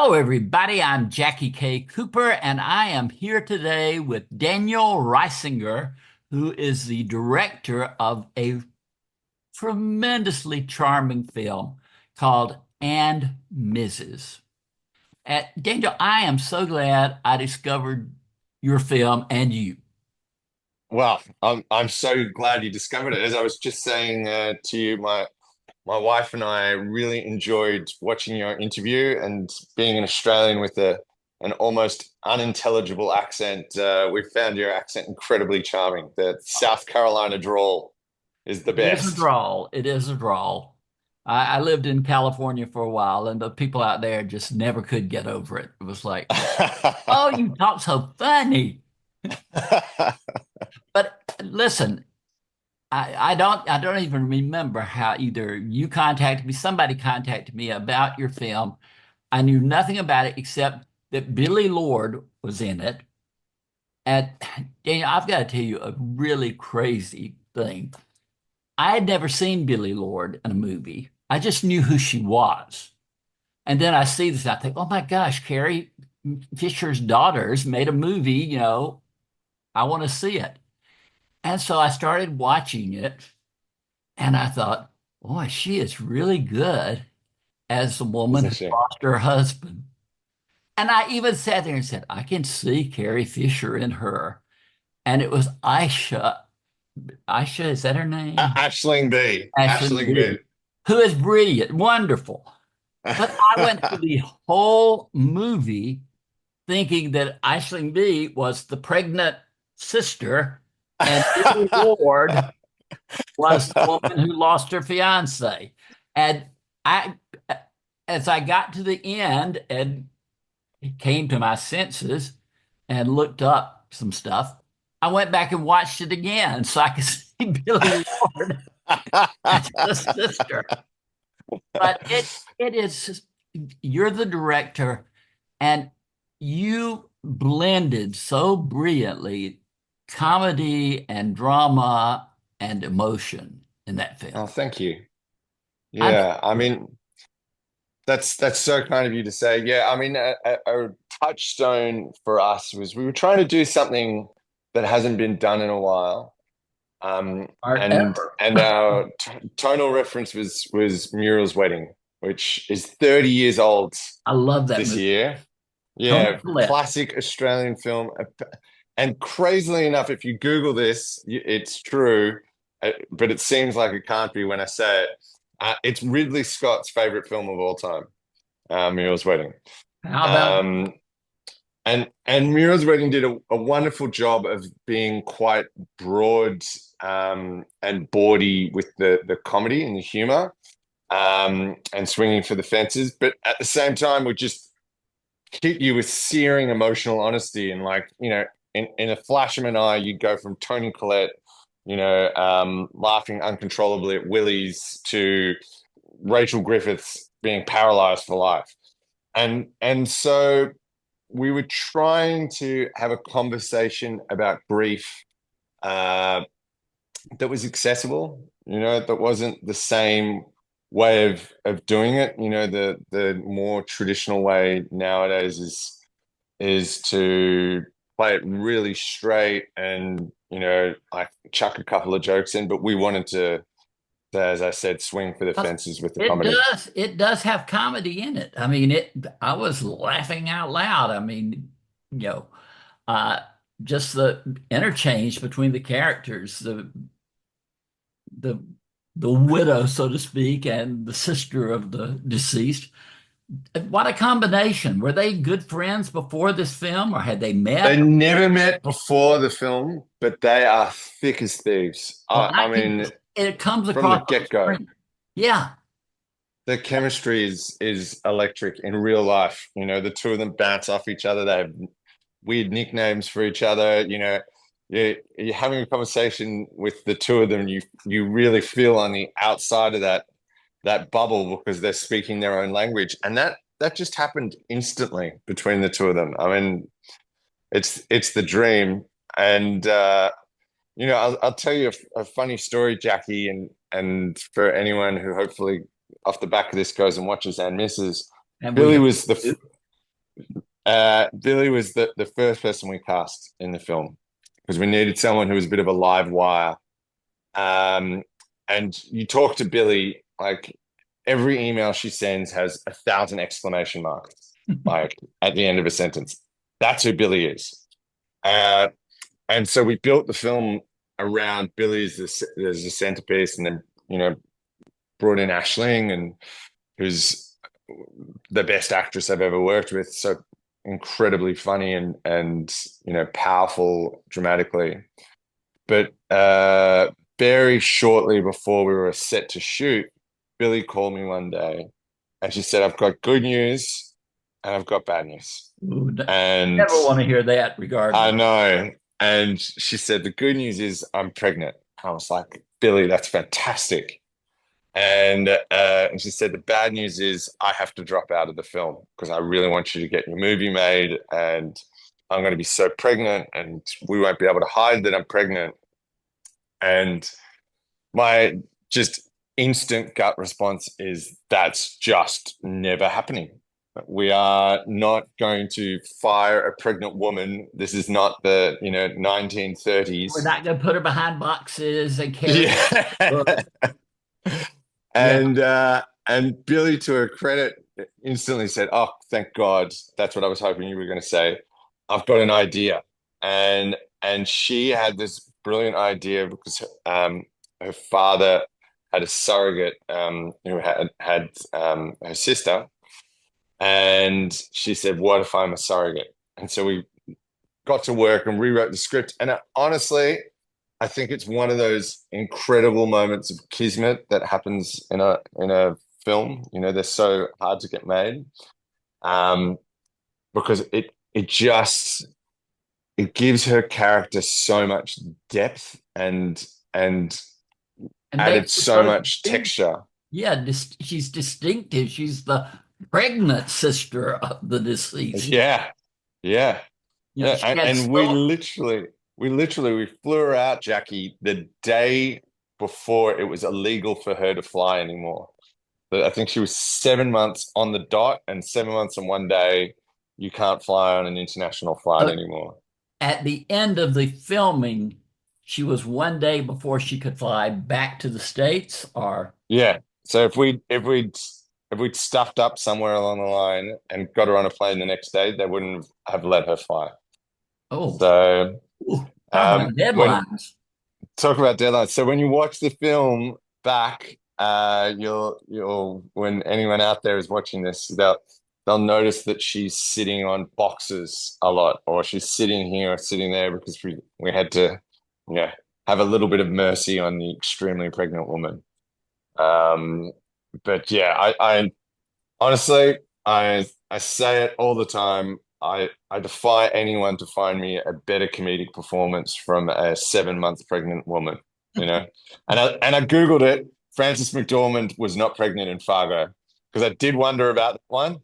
Hello, everybody. I'm Jackie K. Cooper, and I am here today with Daniel Reisinger, who is the director of a tremendously charming film called And Mrs. Daniel, I am so glad I discovered your film and you. Well, I'm so glad you discovered it. As I was just saying to you, my wife and I really enjoyed watching your interview, and being an Australian with an almost unintelligible accent. We found your accent incredibly charming. The South Carolina drawl is the It is a best. drawl. It is a drawl. I lived in California for a while, and the people out there just never could get over it. It was like, oh, you talk so funny. But listen, I don't even remember how either you contacted me, somebody contacted me about your film. I knew nothing about it except that Billy Lord was in it. And Daniel, I've got to tell you a really crazy thing. I had never seen Billy Lord in a movie. I just knew who she was. And then I see this and I think, oh my gosh, Carrie Fisher's daughters made a movie, I want to see it. And so I started watching it. And I thought, boy, she is really good as the woman Isn't who she? lost her husband. And I even sat there and said, I can see Carrie Fisher in her. And it was Aisha. Aisha, is that her name? Ashling B. Ashley Ashling B. B, who is brilliant, wonderful. But I went through the whole movie thinking that Aisling B was the pregnant sister and Billy Ward was the woman who lost her fiance. And I, as I got to the end and came to my senses and looked up some stuff, I went back and watched it again so I could see Billy Ward as the sister. But it is you're the director and you blended so brilliantly comedy and drama and emotion in that Oh, film. thank you. I'm Yeah, I mean, that's so kind of you to say. Yeah, I mean, a touchstone for us was we were trying to do something that hasn't been done in a while. art And ever. our tonal reference was Muriel's Wedding, which is 30 years old I love that this movie. year. Tony Yeah, Collette. classic Australian film. And crazily enough, if you Google this, it's true, but it seems like it can't be when I say it. It's Ridley Scott's favorite film of all time, Muriel's Wedding. How about Um, and Muriel's Wedding did a wonderful job of being quite broad and bawdy with the comedy and the humor, and swinging for the fences, but at the same time would just hit you with searing emotional honesty, and like, in a flash of an eye, you'd go from Tony Collette, laughing uncontrollably at Willy's, to Rachel Griffiths being paralyzed for life. And so we were trying to have a conversation about grief, uh, that was accessible, that wasn't the same way of doing it. The more traditional way nowadays is to play it really straight and, like, chuck a couple of jokes in, but we wanted to, as I said, swing for the fences with the comedy. it does have comedy in it. I mean, I was laughing out loud. I mean, you know, uh, just the interchange between the characters, the the widow, so to speak, and the sister of the deceased. What a combination. Were they good friends before this film, or had they They met? never met before the film, but they are thick as thieves. Well, I mean, it comes from the across on the get-go. screen. Yeah. The chemistry is electric in real life. The two of them bounce off each other. They have weird nicknames for each other. You're having a conversation with the two of them. You really feel on the outside of that bubble because they're speaking their own language, and that just happened instantly between the two of them. I mean, it's the dream. And I'll tell you a funny story, Jackie, and for anyone who hopefully off the back of this goes and watches and misses. And we Billy hope was the to. Billy was the first person we cast in the film because we needed someone who was a bit of a live wire. Um, and you talk to Billy, like every email she sends has 1,000 exclamation marks, like at the end of a sentence. That's who Billy is. Uh, and so we built the film around Billy as the centerpiece, and then brought in Aisling, and who's the best actress I've ever worked with. So incredibly funny and powerful dramatically. But very shortly before we were set to shoot, Billy called me one day and she said, I've got good news and I've got bad news. Ooh, And never want to hear that, I regardless. know. And she said, the good news is I'm pregnant. I was like, Billy, that's fantastic. And she said, the bad news is I have to drop out of the film because I really want you to get your movie made, and I'm going to be so pregnant and we won't be able to hide that I'm pregnant. And my just instant gut response is that's just never happening. We are not going to fire a pregnant woman. This is not the, We're 1930s. not going to put her behind boxes and carry Yeah. books. Yeah. And Billy, to her credit, instantly said, "Oh, thank God. That's what I was hoping you were going to say. I've got an idea." And she had this brilliant idea because her father had a surrogate who had her sister, and she said, "What if I'm a surrogate?" And so we got to work and rewrote the script. And honestly, I think it's one of those incredible moments of kismet that happens in a film. They're so hard to get made, um, because it gives her character so much depth and And added makes her so so much distinct. texture. Yeah, she's distinctive. She's the pregnant sister of the deceased. Yeah, yeah. You know, Yeah, she and, had and we flew her out, Jackie, the day before it was illegal for her to fly anymore. But I think she was 7 months on the dot, and 7 months and one day, you can't fly on an international flight so anymore. at the end of the filming, she was one day before she could fly back to the States, or Yeah. So if we'd stuffed up somewhere along the line and got her on a plane the next day, they wouldn't have let her fly. oh, So talk about when deadlines. talk about deadlines. So when you watch the film back, you'll when anyone out there is watching this, they'll notice that she's sitting on boxes a lot, or she's sitting here or sitting there because we had to, yeah, have a little bit of mercy on the extremely pregnant woman. Um, but yeah, I honestly, I say it all the time. I defy anyone to find me a better comedic performance from a 7 month pregnant woman, you know. And I Googled it. Frances McDormand was not pregnant in Fargo because I did wonder about that one.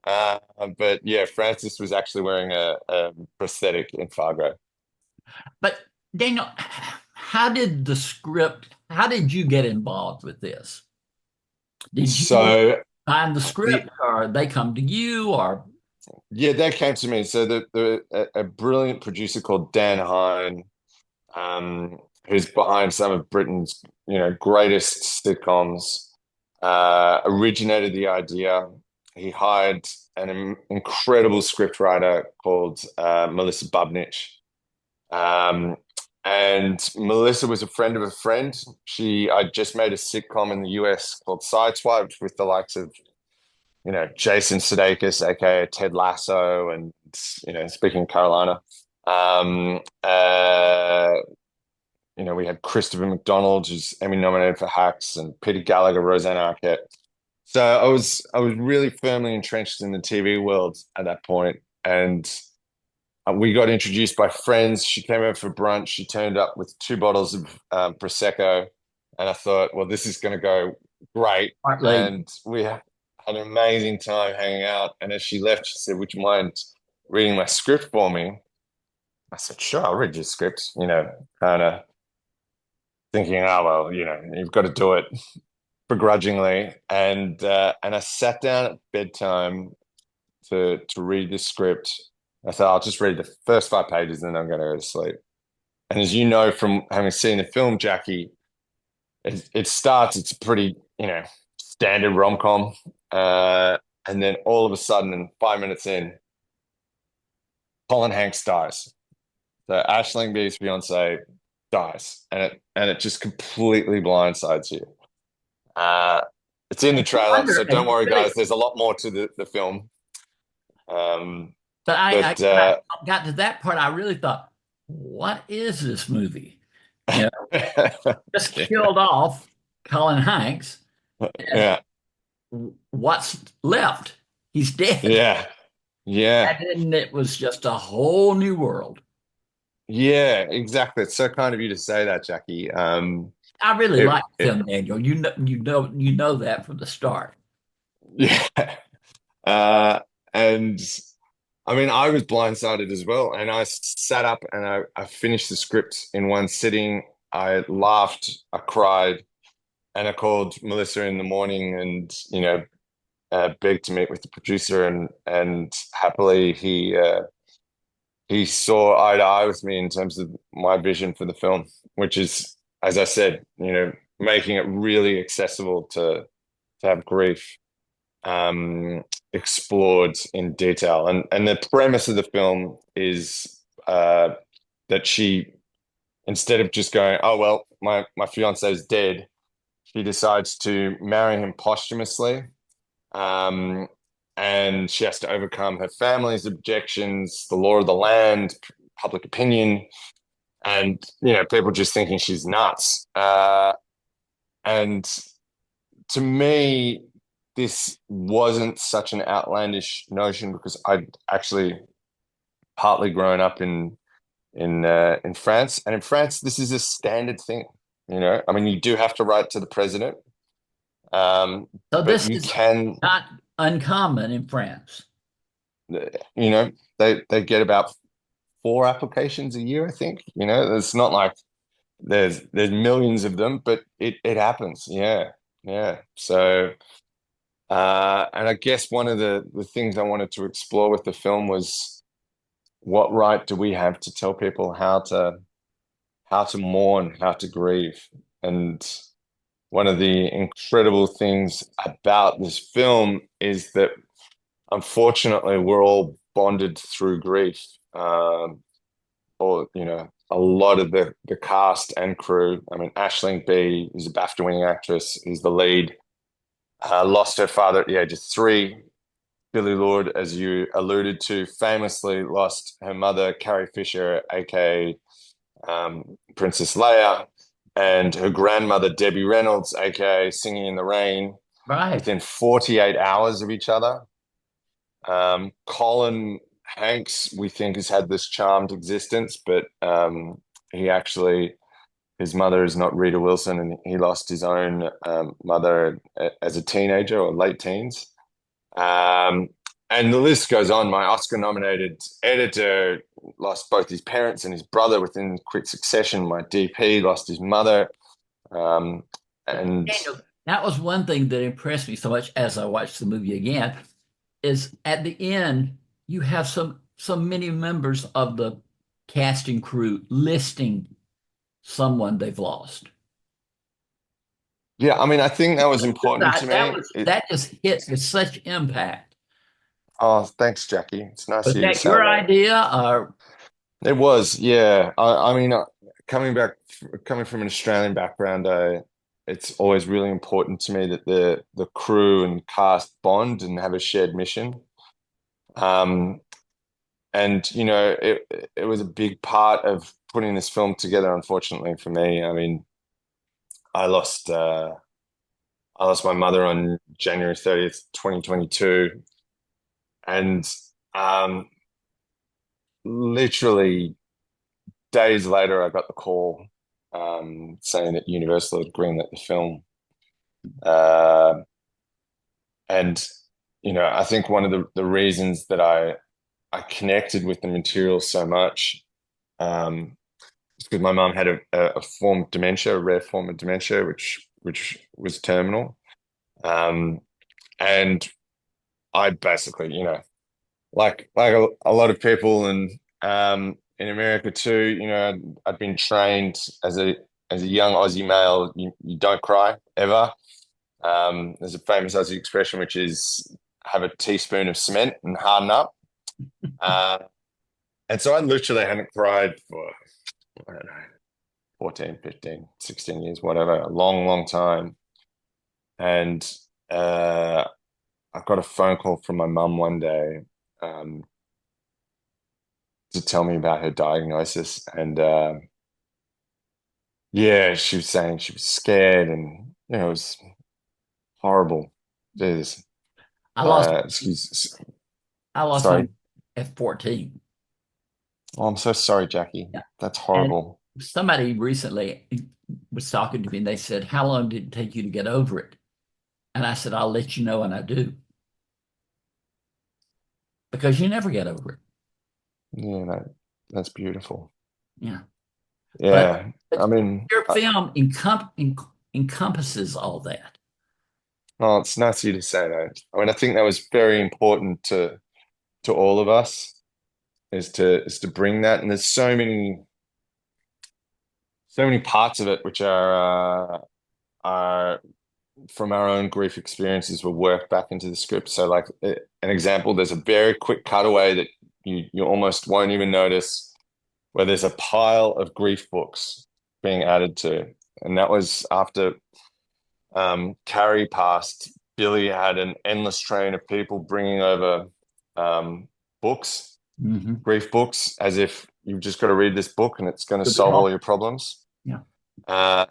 But yeah, Frances was actually wearing a prosthetic in Fargo. But Daniel, how did you get involved with this? Did you So find the the script, or they come to you, or yeah, that came to me. So a brilliant producer called Dan Hine, who's behind some of Britain's, greatest sitcoms, originated the idea. He hired an incredible scriptwriter called Melissa Bubnich. Um, and Melissa was a friend of a friend. I just made a sitcom in the US called Sideswiped with the likes of, Jason Sudeikis, aka Ted Lasso, and speaking of Carolina. Um, uh, we had Christopher McDonald, who's Emmy nominated for Hacks, and Peter Gallagher, Rosanna Arquette. So I was really firmly entrenched in the TV world at that point, and we got introduced by friends. She came over for brunch. She turned up with 2 bottles of prosecco, and I thought, well, this is going to go great. partly? And we had an amazing time hanging out. And as she left, she said, "Would you mind reading my script for me?" I said, "Sure, I'll read your script." Kind of thinking, "Oh well, you've got to do it," begrudgingly. And I sat down at bedtime to read this script. I thought I'll just read the first 5 pages and then I'm going to go to sleep. And as you know from having seen the film, Jackie, it starts. It's a pretty standard rom-com, and then all of a sudden, in 5 minutes in, Colin Hanks dies. So Aisling Bea's fiance dies, and it just completely blindsides you. Uh, it's in the I trailer, wonder, so don't worry, really, guys. There's a lot more to the film. Um, but I but when I got to that part, I really thought, what is this movie? You know, just yeah, killed off Colin Hanks, and yeah, what's left? He's dead. yeah, yeah, And then it was just a whole new world. yeah. Exactly. It's so kind of you to say that, Jackie. I really It, like the it film, Daniel. You know that from the start. yeah. Uh, and I mean, I was blindsided as well. And I sat up and I finished the script in one sitting. I laughed, I cried, and I called Melissa in the morning and, begged to meet with the producer. And happily, he saw eye to eye with me in terms of my vision for the film, which is, as I said, making it really accessible to have grief explored in detail. And the premise of the film is that she, instead of just going, oh well, my fiance is dead, she decides to marry him posthumously. Um, and she has to overcome her family's objections, the law of the land, public opinion, and people just thinking she's nuts. And to me, this wasn't such an outlandish notion because I'd actually partly grown up in France, and in France, this is a standard thing. I mean, you do have to write to the president, So but this you is can, not uncommon in France. they get about 4 applications a year, I think. It's not like there's millions of them, but it happens. Yeah, yeah. So. And I guess one of the things I wanted to explore with the film was what right do we have to tell people how to mourn, how to grieve. And one of the incredible things about this film is that unfortunately we're all bonded through grief. Or a lot of the cast and crew. I mean, Aisling Bea is a BAFTA winning actress, is the lead. Lost her father at the age of 3. Billy Lord, as you alluded to, famously lost her mother, Carrie Fisher, aka Princess Leia, and her grandmother, Debbie Reynolds, aka Singing in the Rain, Right. within 48 hours of each other. Colin Hanks, we think, has had this charmed existence, but he actually, his mother is not Rita Wilson, and he lost his own mother as a teenager or late teens. Um, and the list goes on. My Oscar-nominated editor lost both his parents and his brother within quick succession. My DP lost his mother. Um, But and Daniel, that was one thing that impressed me so much as I watched the movie again, is at the end you have so many members of the casting crew listing someone they've lost. yeah, I mean, I think that was important to me. That just hit with such impact. Oh, thanks, Jackie. It's nice Was of you to that say your that. idea or It was, yeah. I mean, coming back, coming from an Australian background, it's always really important to me that the crew and cast bond and have a shared mission. Um, and it was a big part of putting this film together. Unfortunately for me, I mean, I lost uh, I lost my mother on January 30th, 2022, and um, literally days later, I got the call saying that Universal had greenlit the film. Uh, and I think one of the reasons that I connected with the material so much is because my mum had a form of dementia, a rare form of dementia, which was terminal. Um, and I basically, like a lot of people and in America too, I'd been trained as a young Aussie male, you don't cry ever. There's a famous Aussie expression which is have a teaspoon of cement and harden up. Uh, and so I literally hadn't cried for, I don't know, 14, 15, 16 years, whatever, a long, long time. And uh, I got a phone call from my mum one day um, to tell me about her diagnosis. And yeah, she was saying she was scared and, it was horrible. Jesus. I lost Excuse, I lost my sorry. at 14. Oh, I'm so sorry, Jackie. Yeah. That's And horrible. somebody recently was talking to me and they said, "How long did it take you to get over it?" And I said, "I'll let you know when I do, because you never get over it." Yeah, that's beautiful. Yeah. But, Yeah, but I mean, your film encompasses all that. oh, it's nice of you to say that. I mean, I think that was very important to all of us is to bring that. And there's so many parts of it which are from our own grief experiences were worked back into the script. So, like an example, there's a very quick cutaway that you almost won't even notice where there's a pile of grief books being added to, and that was after Carrie passed. Billy had an endless train of people bringing over um, books, Hmm. grief books, as if you've just got to read this book and it's going to Could be solve all helpful. your problems. Yeah.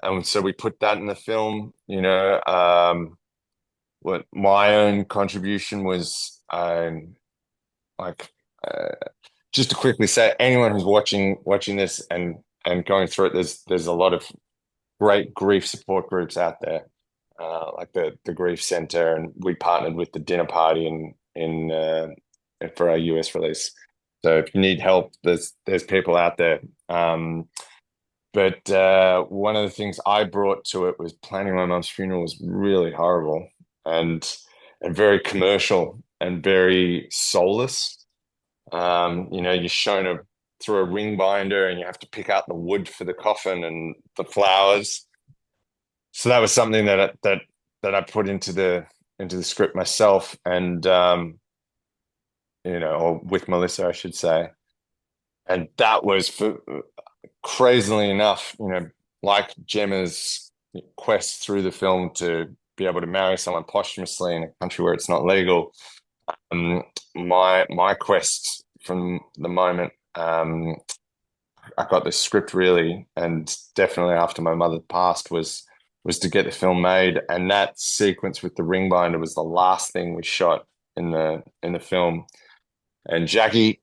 And so we put that in the film. What my own contribution was, like uh, just to quickly say, anyone who's watching this and going through it, there's a lot of great grief support groups out there, like the Grief Center, and we partnered with the dinner party for our US release. So if you need help, there's people out there. But one of the things I brought to it was planning my mum's funeral was really horrible and and very commercial and very soulless. You're shown through a ring binder and you have to pick out the wood for the coffin and the flowers. So that was something that I put into the script myself and or with Melissa, I should say. And that was crazily enough, like Gemma's quest through the film to be able to marry someone posthumously in a country where it's not legal. Um, my quest from the moment I got this script really, and definitely after my mother passed, was to get the film made. And that sequence with the ring binder was the last thing we shot in the film. And Jackie,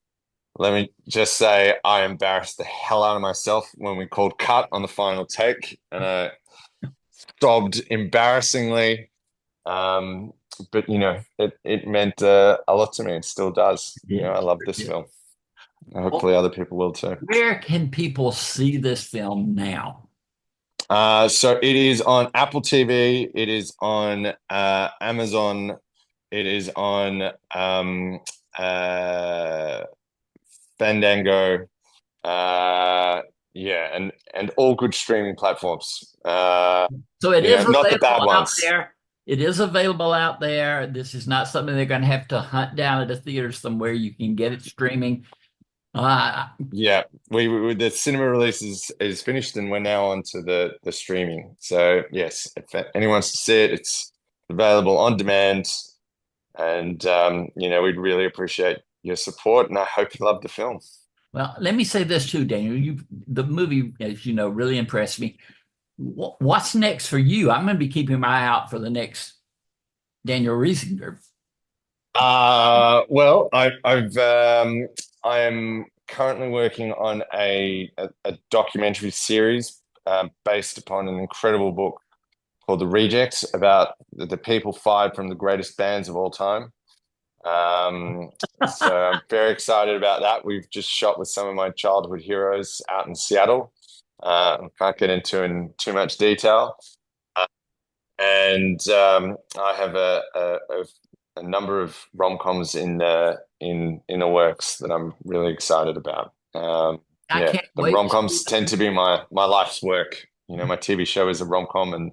let me just say, I embarrassed the hell out of myself when we called cut on the final take, and I sobbed embarrassingly. Um, but it meant a lot to me. It still does. Yeah. I love this Yeah. film. Well, Hopefully, other people will too. where can people see this film now? So it is on Apple TV. It is on Amazon. It is on uh, Fandango. Yeah, and all good streaming platforms. So it is Not the available bad out ones. there. It is available out there. This is not something they're going to have to hunt down at a theater somewhere. You can get it streaming. Uh, Yeah, the cinema release is finished, and we're now on to the streaming. So yes, if anyone wants to see it, it's available on demand, and we'd really appreciate your support, and I hope you love the film. well, let me say this too, Daniel. The movie, as you know, really impressed me. What's next for you? I'm going to be keeping my eye out for the next Daniel Reisinger. Well, I am currently working on a documentary series based upon an incredible book called The Rejects about the people fired from the greatest bands of all time. Um, so I'm very excited about that. We've just shot with some of my childhood heroes out in Seattle. Can't get into in too much detail. And I have a number of rom-coms in the works that I'm really excited about. I Yeah, can't the wait to rom-coms see tend to be my life's work. My TV show is a rom-com, and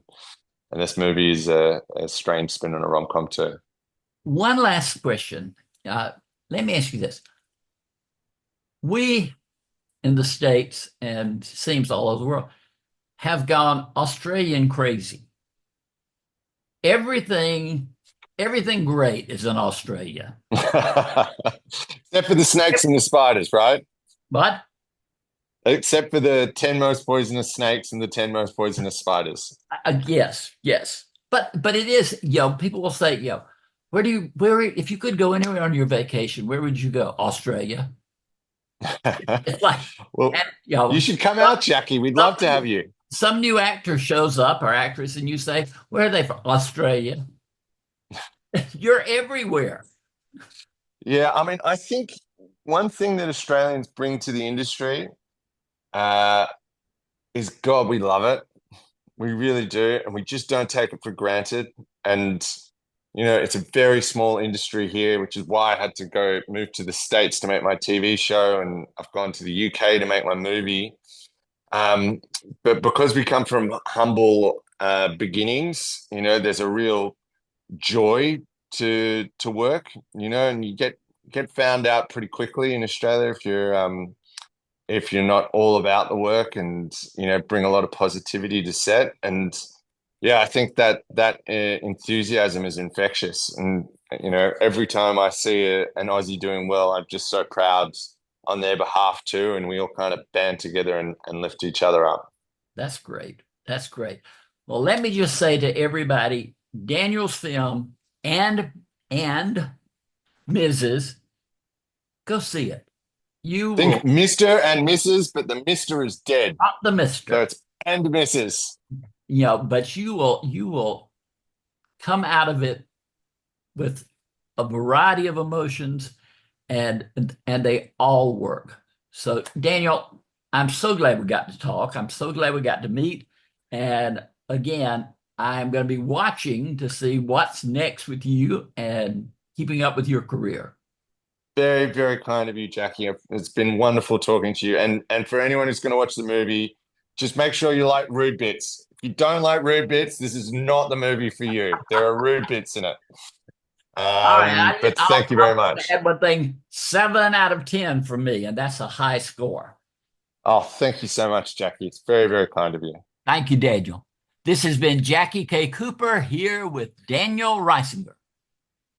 this movie is a strange spin on a rom-com too. one last question. Uh, Let me ask you this. We in the States, and seems all over the world, have gone Australian crazy. Everything, everything great is in Australia. Except for the snakes and the spiders, right? But Except for the 10 most poisonous snakes and the 10 most poisonous spiders. yes, yes. But it is, people will say, where if you could go anywhere on your vacation, where would you go? Australia. It's like, Well, and, you should come out, Jackie. We'd love to have you. some new actor shows up or actress, and you say, where are they from? Australia. You're everywhere. Yeah, I mean, I think one thing that Australians bring to the industry uh, is God, we love it. We really do, and we just don't take it for granted. And it's a very small industry here, which is why I had to go move to the States to make my TV show, and I've gone to the UK to make my movie. Um, but because we come from humble beginnings, there's a real joy to work, and you get found out pretty quickly in Australia if you're not all about the work and bring a lot of positivity to set. And yeah, I think that enthusiasm is infectious. And every time I see an Aussie doing well, I'm just so proud on their behalf too, and we all kind of band together and lift each other up. That's great. That's great. Well, let me just say to everybody, Daniel's film and and Mrs. Go see it. You Think will Mr. and Mrs., but the Mr. is dead. not the So Mister, it's and Mrs. but you will come out of it with a variety of emotions, and they all work. So, Daniel, I'm so glad we got to talk. I'm so glad we got to meet. And again, I'm going to be watching to see what's next with you and keeping up with your career. Very, very kind of you, Jackie. It's been wonderful talking to you. And for anyone who's going to watch the movie, just make sure you like rude bits. If you don't like rude bits, this is not the movie for you. There are rude bits in it. All right, But I'll thank you very I'll much. add one thing, 7 out of 10 for me, and that's a high score. Oh, thank you so much, Jackie. It's very, very kind of you. Thank you, Daniel. This has been Jackie K. Cooper here with Daniel Reisinger.